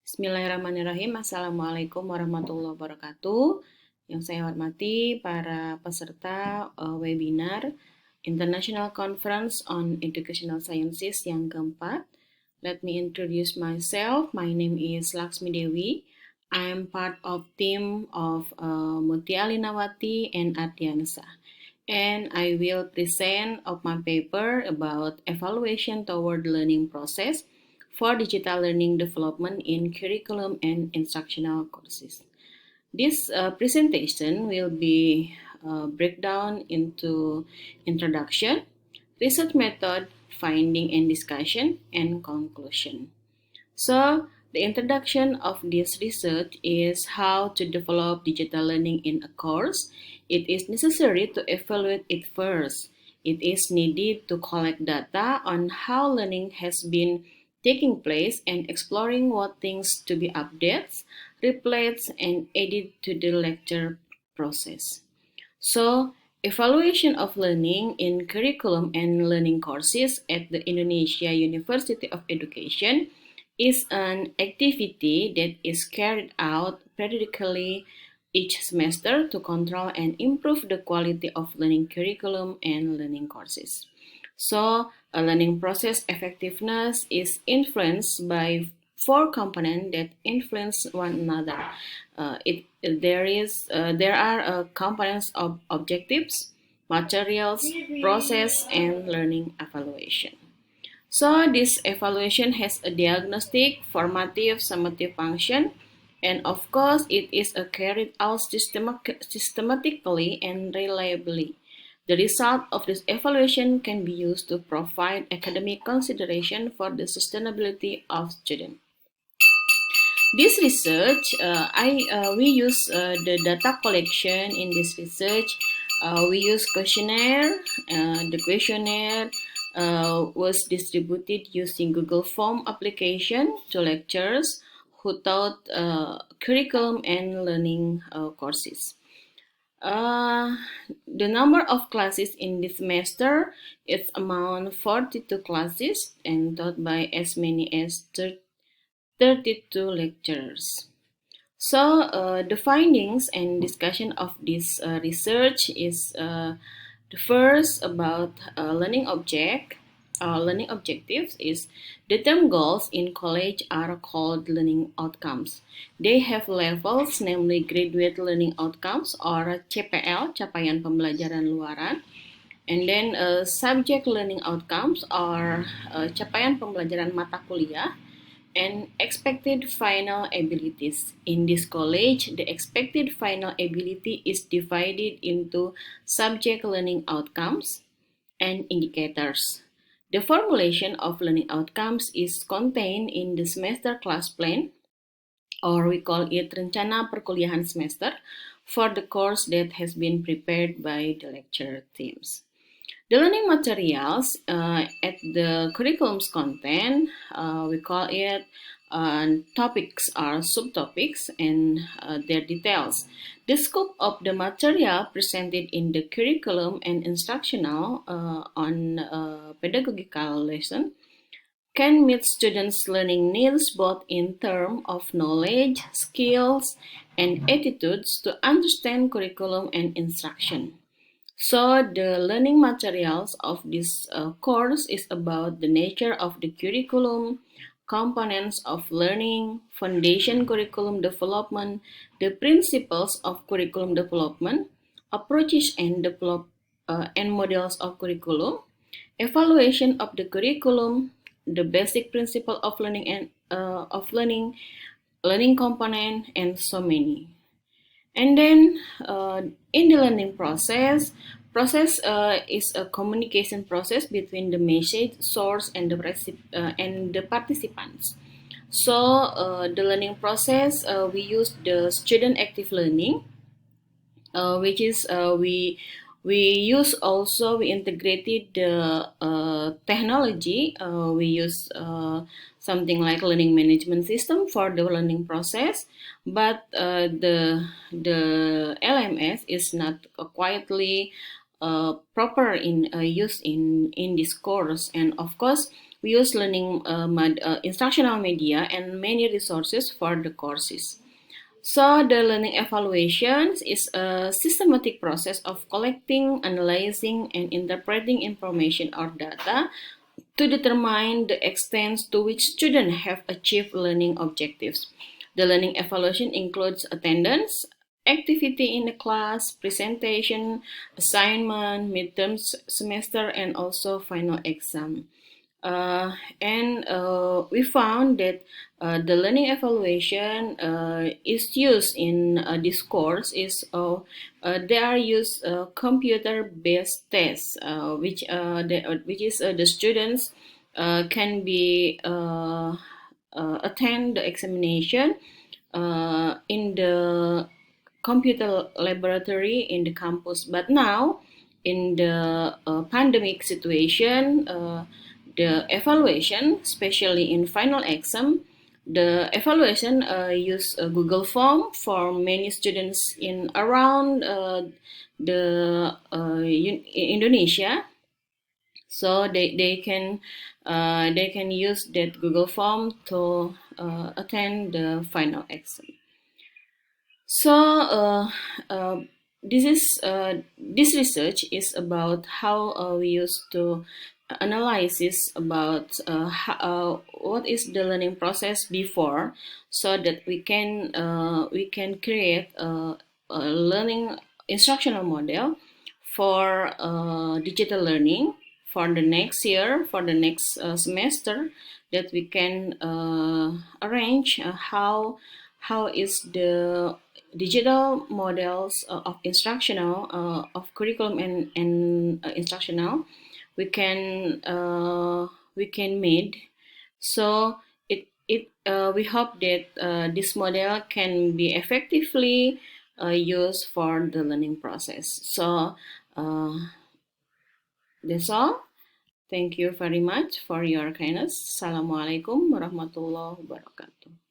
Bismillahirrahmanirrahim. Assalamualaikum warahmatullahi wabarakatuh. Yang saya hormati para peserta webinar International Conference on Educational Sciences yang keempat. Let me introduce myself. My name is Laksmi Dewi. I am part of team of Mutia Linawati and Ardiansa. And I will present of my paper about evaluation toward learning process for digital learning development in curriculum and instructional courses. This presentation will be breakdown into introduction, research method, finding and discussion, and conclusion. So, the introduction of this research is how to develop digital learning in a course. It is necessary to evaluate it first. It is needed to collect data on how learning has been taking place and exploring what things to be updated, replaced, and added to the lecture process. So, evaluation of learning in curriculum and learning courses at the Indonesia University of Education is an activity that is carried out periodically each semester to control and improve the quality of learning curriculum and learning courses. So, a learning process effectiveness is influenced by four components that influence one another. There are components of objectives, materials, process, and learning evaluation. So this evaluation has a diagnostic, formative, summative function, and of course it is carried out systematically and reliably. The result of this evaluation can be used to provide academic consideration for the sustainability of students. This research, we use the data collection in this research. We use questionnaire. The questionnaire was distributed using Google Form application to lecturers who taught curriculum and learning courses. The number of classes in this semester is among 42 classes and taught by as many as 32 lecturers. So the findings and discussion of this research is the first about learning objectives is the term goals in college are called learning outcomes. They have levels, namely graduate learning outcomes or CPL, capaian pembelajaran luaran. And then subject learning outcomes are capaian pembelajaran mata kuliah and expected final abilities. In this college, the expected final ability is divided into subject learning outcomes and indicators. The formulation of learning outcomes is contained in the semester class plan, or we call it rencana perkuliahan semester, for the course that has been prepared by the lecture teams. The learning materials at the curriculum's content, we call it topics or subtopics and their details. The scope of the material presented in the curriculum and instructional on pedagogical lesson can meet students' learning needs both in terms of knowledge, skills, and attitudes to understand curriculum and instruction. So the learning materials of this course is about the nature of the curriculum, components of learning, foundation curriculum development, the principles of curriculum development, approaches and models of curriculum, evaluation of the curriculum, the basic principle of learning and learning component, and so many. And then in the learning process is a communication process between the message source and the participants. So the learning process, we use the student active learning, which is we integrated the technology. We use something like learning management system for the learning process, but the LMS is not quietly proper in use in this course. And of course, We use learning instructional media and many resources for the courses. So the learning evaluations is a systematic process of collecting, analyzing, and interpreting information or data to determine the extent to which students have achieved learning objectives. The learning evaluation includes attendance, activity in the class, presentation, assignment, midterm semester, and also final exam. Uh, and we found that the learning evaluation is used in this course is they are used computer-based tests, which is the students can be attend the examination in the computer laboratory in the campus. But now, in the pandemic situation, the evaluation, especially in final exam, the evaluation use a Google Form for many students in around the Indonesia, so they can use that Google Form to attend the final exam. So this is this research is about how we used to analysis about what is the learning process before, so that we can create a learning instructional model for digital learning for the next year, for the next semester, that we can arrange how is the digital models of instructional of curriculum and instructional we can made. So we hope that this model can be effectively used for the learning process. So uh, that's all. Thank you very much for your kindness. Assalamualaikum warahmatullahi wabarakatuh.